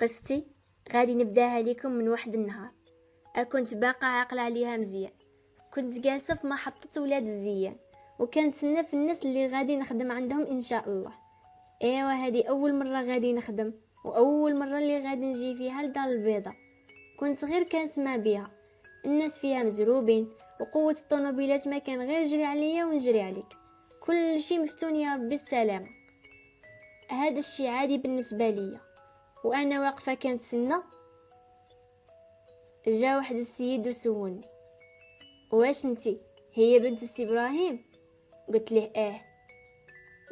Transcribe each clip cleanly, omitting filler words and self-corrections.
قصتي غادي نبداها لكم من واحد النهار. كنت باقا عاقله عليها مزيان. كنت جالسه في محطه ولاد الزيان وكنتسنى في الناس اللي غادي نخدم عندهم ان شاء الله. ايوا هذه اول مره غادي نخدم واول مره اللي غادي نجي فيها لدار البيضاء. كنت غير كنسمع بها، الناس فيها مزروبين وقوه الطوموبيلات ما كان غير جري عليا ونجري عليك، كل شيء مفتون يا ربي السلامه. هذا الشيء عادي بالنسبه ليا وانا واقفه كنتسنى. جا واحد السيد وسولني: واش انتي هي بنت السي ابراهيم؟ قلت له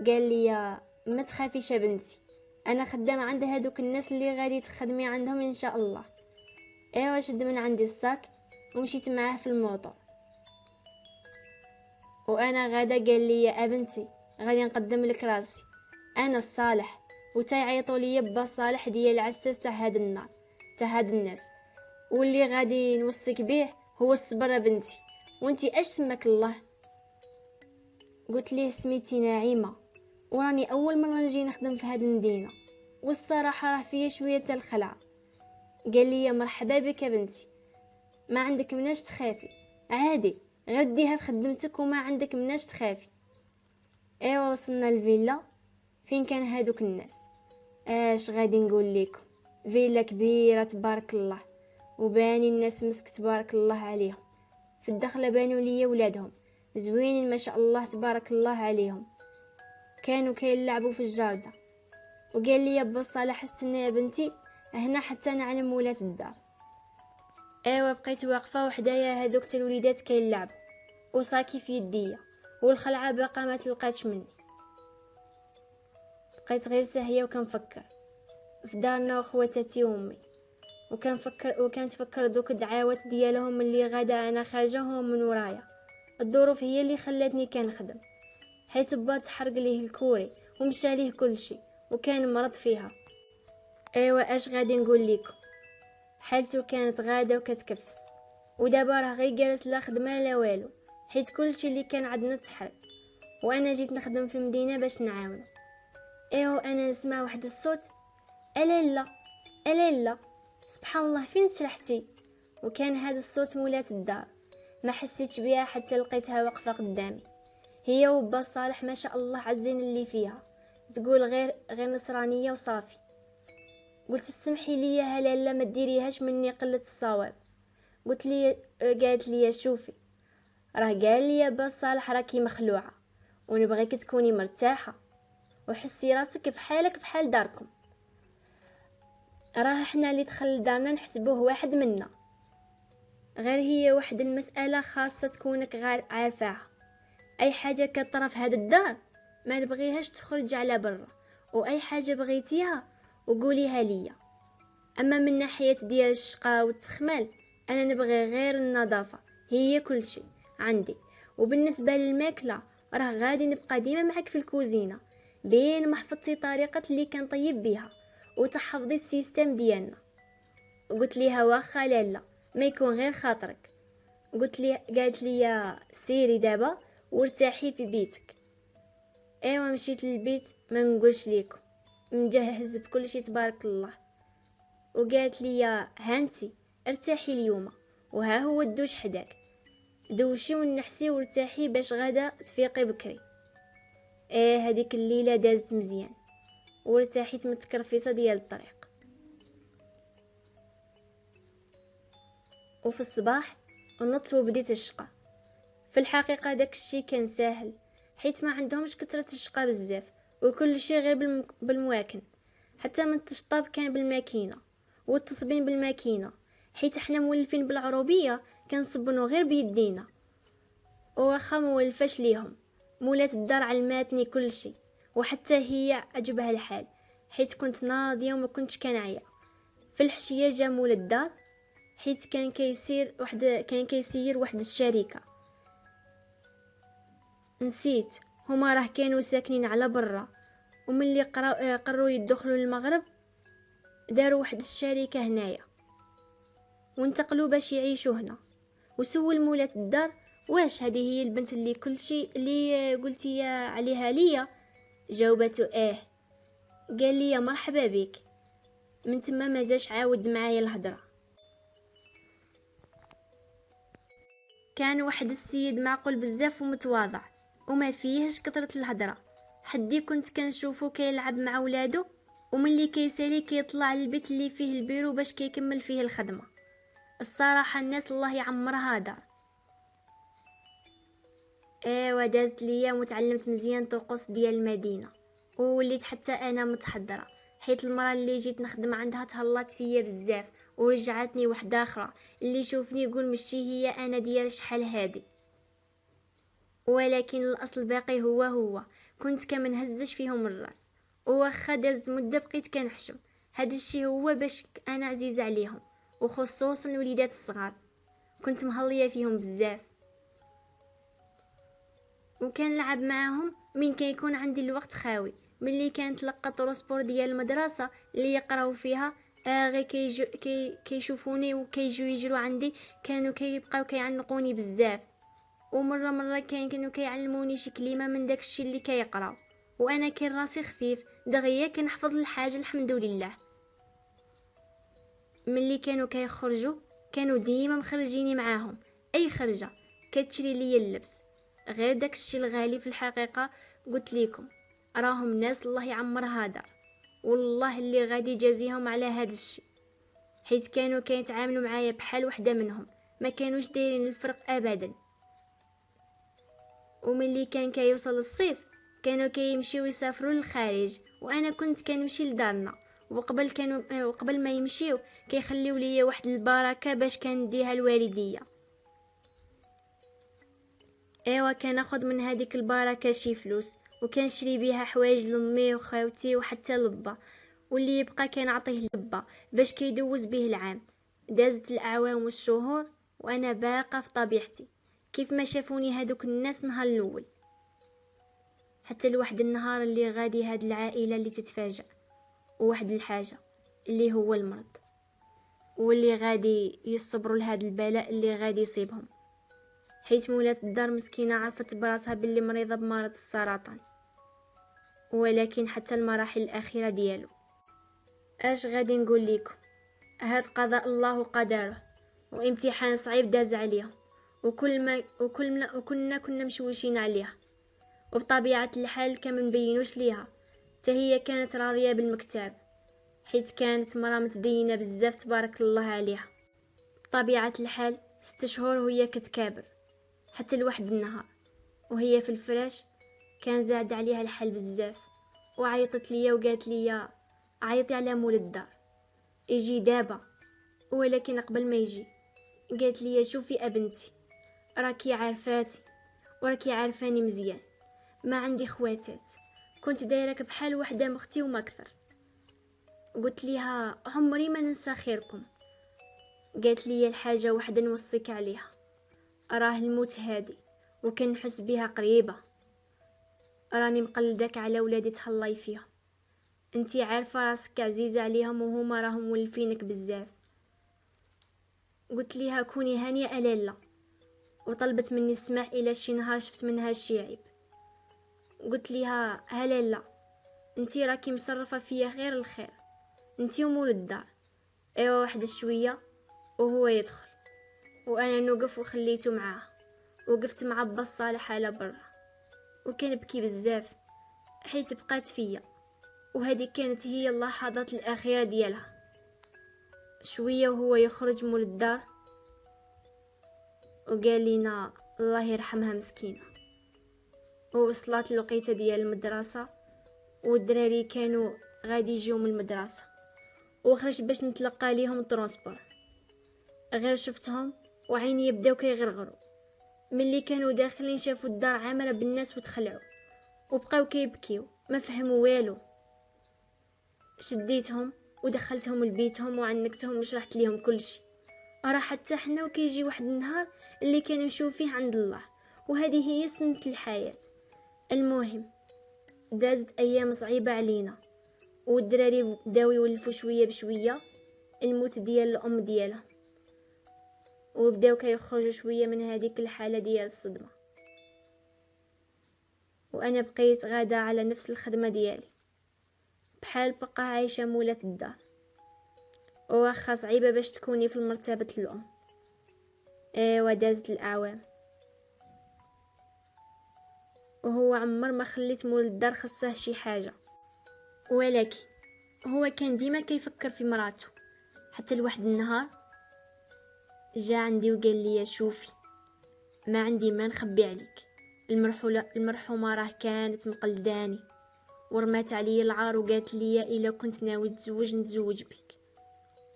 قال لي: ما تخافيش يا بنتي، انا خدام عند هذوك الناس اللي غادي تخدمي عندهم ان شاء الله. ايوا شد من عندي الساك ومشيت معاه في الموطور. وانا غادا قال لي: يا بنتي غادي نقدم لك راسي، انا الصالح وتيعيطوا لي با صالح ديال العساس تاع هاد النار تاع هاد الناس، واللي غادي نوصيك بيه هو الصبر يا بنتي. وانتي اش سماك الله؟ قلت ليه: سميتي نعيمه وراني اول مره نجي نخدم في هاد المدينه والصراحه راه فيا شويه تاع الخلعه. قال لي: مرحبا بك يا بنتي، ما عندك مناش تخافي، عادي غير ديها في خدمتك وما عندك مناش تخافي. ايوا وصلنا الفيلا فين كان هادوك الناس. اش غادي نقول لكم، فيلا كبيره تبارك الله، وباني الناس مسك تبارك الله عليهم. في الدخله بانوا لي ولادهم زوينين ما شاء الله تبارك الله عليهم، كانوا كيلعبوا في الجارده. وقال لي: يا با صالح استنى يا بنتي هنا حتى نعلم ولات الدار. ايوا بقيت واقفه وحدايا هذوك الوليدات كيلعبوا وصاكي في يديا والخلعه باقا ما تلقاتش مني. بقيت غير ساهيه وكنفكر في دارنا وخواتاتي وامي، وكنتفكر دوك الدعاوات ديالهم اللي غادا انا خارجهم من ورايا. الظروف هي اللي خلاتني كنخدم، حيت با تحرق ليه الكوري ومشى ليه كل شيء وكان مرض فيها. ايوا اش غادي نقول لكم، حالته كانت غاده وكتكفس، ودابا راه غير جالس لا خدمه لا والو، حيت كل شيء اللي كان عندنا تحرق. وانا جيت نخدم في المدينه باش نعاونه. ايوا انا نسمع واحد الصوت: الالا الالا، سبحان الله فين سرحتي؟ وكان هذا الصوت مولات الدار. ما حسيتش بها حتى لقيتها واقفه قدامي، هي وبا صالح ما شاء الله عزين اللي فيها، تقول غير نصرانيه وصافي. قلت: سمحي لي يا هلاله ما ديريهاش مني قله الصواب. قالت لي: شوفي راه قال لي با صالح راكي مخلوعه ونبغيك تكوني مرتاحه وحسي راسك بحالك بحال داركم. راه احنا اللي دخل دارنا نحسبوه واحد منا، غير هي واحد المسألة خاصة تكونك غير عارفاها. اي حاجة كطرا في هاد الدار ما نبغيهاش تخرج على برا، واي حاجة بغيتيها وقوليها ليا. اما من ناحية ديال الشقا والتخمال انا نبغي غير النظافة، هي كل شيء عندي. وبالنسبة للماكلة راه غادي نبقى ديما معك في الكوزينة، بين ما حفظتي طريقة اللي كنطيب بها وتحفظي السيستم ديالنا. قلت ليها: واخا لالا ما يكون غير خاطرك. قالت لي: سيري دابا وارتاحي في بيتك. ايوا مشيت للبيت ما نقولش ليكم مجهز بكل شيء تبارك الله. وقالت لي: هانتي ارتاحي اليوم وها هو الدوش حداك، دوشي ونحسي وارتاحي باش غدا تفيقي بكري. هذيك الليله دازت مزيان وارتاحيت من التكرفيصه ديال الطريق. وفي الصباح نط وبديت الشقا. في الحقيقه داك الشيء كان ساهل، حيت ما عندهمش كثره الشقا بزاف وكل شيء غير بالمواكن. حتى من التشطيب كان بالماكينه والتصبين بالماكينه، حيت احنا مولفين بالعروبيه كنصبنوا غير بيدينا. واخا مولفاش ليهم، مولات الدار علماتني كل شيء، وحتى هي عجبها الحال حيت كنت ناضيه وما كنتش كنعيا. في الحشيه جا مول الدار حيت كان كيسير واحد الشركه، نسيت هما راه كانوا ساكنين على برا، وملي قرروا يدخلوا للمغرب داروا واحد الشركه هنايا وانتقلوا باش يعيشوا هنا. وسول مولات الدار: واش هذه هي البنت اللي كل شيء اللي قلتي عليها ليا؟ جاوبته: قال لي: مرحبا بك، من تما ما جاش عاود معايا الهضره. كان واحد السيد معقول بزاف ومتواضع وما فيهش كثرة الهضره. حدي كنت كنشوفو كيلعب مع ولادو، وملي كيسالي كيطلع للبيت اللي فيه البيرو باش كيكمل فيه الخدمه. الصراحه الناس الله يعمرها دار. ايوا دازت ليا وتعلمت مزيان طقوس ديال المدينه، ووليت حتى انا متحضره، حيت المراه اللي جيت نخدم عندها تهلات فيا بزاف، ورجعتني وحده اخرى اللي يشوفني يقول مشي هي انا ديال شحال هادي. ولكن الاصل باقي هو كنت كمنهزش فيهم الراس، وواخا داز مده بقيت كنحشم. هذا الشيء هو باش انا عزيزه عليهم، وخصوصا الوليدات الصغار كنت مهليه فيهم بزاف، وكنلعب معاهم من كيكون عندي الوقت خاوي. ملي كنتلقى طروسبور ديال المدرسه اللي يقراو فيها غير كيشوفوني وكيجيو يجروا عندي، كانوا كيبقاو كيعنقوني بزاف. ومره كانوا كيعلموني شي كلمه من داكشي اللي كيقراو، وانا كان راسي خفيف دغيا كنحفظ الحاجه الحمد لله. ملي كانوا كيخرجوا كانوا ديما مخرجيني معاهم، اي خرجه كتشري لي اللبس، غير داكشي الغالي في الحقيقه. قلت لكم راهم ناس الله يعمرها دار، والله اللي غادي يجازيهم على هذا الشيء، حيت كانوا كيتعاملوا معايا بحال وحده منهم، ما كانوش دايرين الفرق ابدا. وملي كان كيوصل الصيف كانوا كيمشيو يسافروا للخارج، وانا كنت كنمشي لدارنا. وقبل ما يمشيو كيخليو ليا واحد البركه باش كنديها الوالديه. ايوا كناخذ من هذيك البركه شي فلوس، وكنشري بيها حوايج لامي وخاوتي وحتى لبا، واللي يبقى كنعطيه لبا باش كيدوز به العام. دازت الاعوام والشهور وانا باقه في طبيعتي كيف ما شافوني هادوك الناس نهار الاول، حتى لواحد النهار اللي غادي هاد العائله اللي تتفاجأ، وواحد الحاجه اللي هو المرض، واللي غادي يصبروا لهاد البلاء اللي غادي يصيبهم، حيت مولات الدار مسكينه عرفت براسها باللي مريضه بمرض السرطان. ولكن حتى المراحل الاخيره ديالو اش غادي نقول لكم، هاد قضاء الله وقدره، وامتحان صعيب داز عليهم، وكنا مشوشين عليها، وبطبيعه الحال كما نبينوش ليها حتى هي كانت راضيه بالمكتاب، حيت كانت مرا متدينه بزاف تبارك الله عليها. بطبيعه الحال 6 شهور وهي كتكابر، حتى لواحد النهار وهي في الفراش كان زاد عليها الحال بزاف، وعيطت ليا وقالت ليا عيطي على مول الدار يجي دابا. ولكن قبل ما يجي قالت ليا شوفي ابنتي، راكي عارفاتي وراكي عارفاني مزيان، ما عندي خواتات، كنت دايرك بحال وحده مختي وما اكثر. قلت ليها عمري ما ننسى خيركم. قالت لي الحاجه وحده نوصيك عليها، راه الموت هادي وكنحس بها قريبه، راني مقلدك على ولادي تهلاي فيهم، انتي عارفه راسك عزيزه عليهم وهما راهم مولفينك بزاف. قلت ليها كوني هانيه لاله، وطلبت مني السماح الى شي نهار شفت منها شي عيب. قلت ليها هلاله انتي راكي مصرفه فيا غير الخير، انتي ومول الدار. ايوا واحد شويه وهو يدخل، وانا نوقف وخليته معاه، وقفت مع با صالح على برا، وكنبكي بزاف حيت بقات فيا، وهذه كانت هي اللحظات الاخيره ديالها. شويه وهو يخرج مول الدار وقال لنا الله يرحمها مسكينه. ووصلت الوقيته ديال المدرسه، والدراري كانوا غادي يجيو من المدرسه، وخرجت باش نتلقى ليهم الترونسبور. غير شفتهم وعيني يبداو كيغرغروا، ملي كانوا داخلين شافوا الدار عامره بالناس وتخلعوا وبقاو كيبكيو ما فهموا والو. شديتهم ودخلتهم لبيتهم وعنكتهم وشرحت ليهم كل شيء. راه حتى حنا وكيجي واحد النهار اللي كنمشيو فيه عند الله، وهذه هي سنة الحياة. المهم دازت ايام صعيبة علينا، والدراري بداو يولفوا شوية بشوية الموت ديال الام ديالهم، وبداو كيخرجوا شوية من هذيك الحالة ديال الصدمة. وانا بقيت غادا على نفس الخدمة ديالي بحال بقى عايشة مولات الدار، وواخا صعيبة باش تكوني في مرتبة الأم. ايوا دازت الأعوام وهو عمر ما خليت مول الدار خصه شي حاجة، ولكن هو كان ديما كيفكر في مراته. حتى لواحد النهار جا عندي وقال لي شوفي، ما عندي ما نخبي عليك، المرحومة راه كانت مقلداني ورمات عليا العار وقالت لي الا كنت ناوي نتزوج بك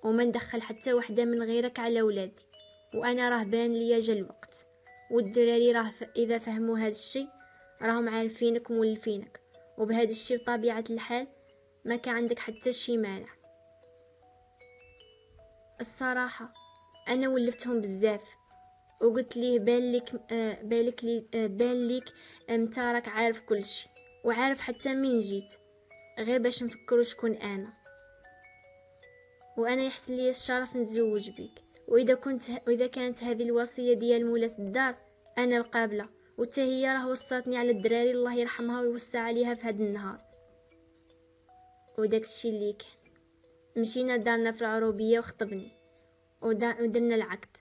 وما ندخل حتى وحده من غيرك على ولادي، وانا راه بان ليا جا الوقت، والدراري راه اذا فهموا هذا الشيء راهم عارفينك مولفينك، وبهذا الشيء بطبيعه الحال ما كان عندك حتى شي مانع. الصراحه انا ولفتهم بزاف وقلت ليه بان ليك انت راك عارف كل شيء وعارف حتى مين جيت، غير باش نفكروا شكون انا، وانا يحسن لي الشرف نتزوج بيك، واذا كانت هذه الوصيه ديال مولاة الدار انا قابله، وتا هي راه وصاتني على الدراري الله يرحمها ويوسع عليها في هذا النهار. وداك الشيء اللي كان مشينا دارنا في العروبيه وخطبني ودرنا العقد،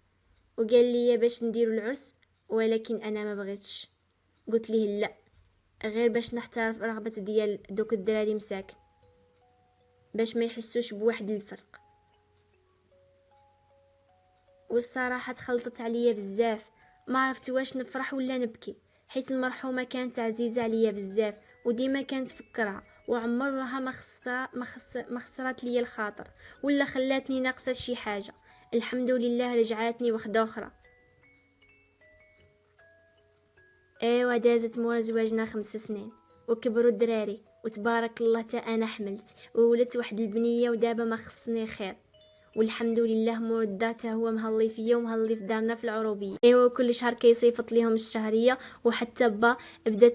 وقال لي باش نديروا العرس، ولكن انا ما بغيتش، قلت ليه لا، غير باش نحترف رغبه ديال دوك الدراري مساكن باش ما يحسوش بواحد الفرق. والصراحه تخلطت عليا بزاف، ما عرفت واش نفرح ولا نبكي، حيت المرحومه كانت عزيزه عليا بزاف وديما كانت فكرها، وعمرها ما خسرت لي الخاطر ولا خلاتني ناقصه شي حاجه. الحمد لله رجعاتني وحده اخرى. ايوا دازت مورا زواجنا 5 سنين وكبروا الدراري وتبارك الله تا انا حملت وولدت واحد البنيه، ودابا ما خصني خير والحمد لله. مور تا هو مهلي فيا ومهلي في دارنا في العروبيه. ايوا كل شهر كيصيفط ليهم الشهريه، وحتى با بدا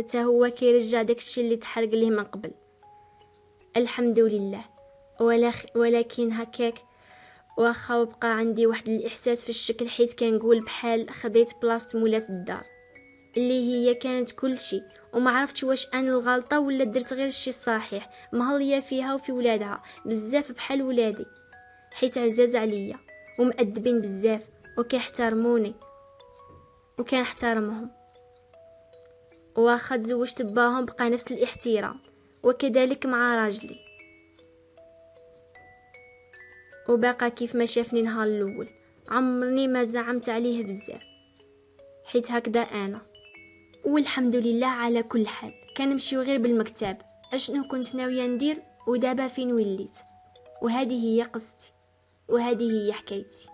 تا هو كيرجع داكشي اللي تحرق ليه من قبل، الحمد لله. ولكن هكاك واخا بقى عندي واحد الاحساس في الشكل، حيت كنقول بحال خديت بلاصه مولاة الدار اللي هي كانت كل شيء، وما عرفتش واش انا الغلطه ولا درت غير الشيء الصحيح. مهليه فيها وفي ولادها بزاف بحال ولادي، حيت عزاز عليا ومؤدبين بزاف وكيحترموني وكنحترمهم، واخا تزوجت باهم بقى نفس الاحترام، وكذلك مع راجلي، وبقى كيف ما شافني نهار الاول عمرني ما زعمت عليه بزاف، حيت هكذا انا. والحمد لله على كل حال. كنمشيو غير بالمكتب اشنو كنت ناويه ندير ودابا فين وليت، وهذه هي قصتي وهذه هي حكايتي.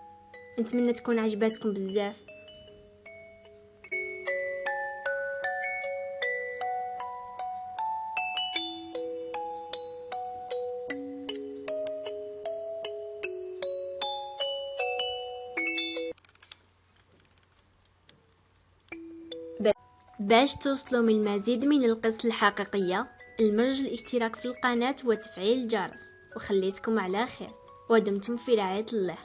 نتمنى تكون عجباتكم بزاف. باش توصلوا من المزيد من القصص الحقيقية، المرج الاشتراك في القناة وتفعيل الجرس، وخليتكم على خير ودمتم في رعاية الله.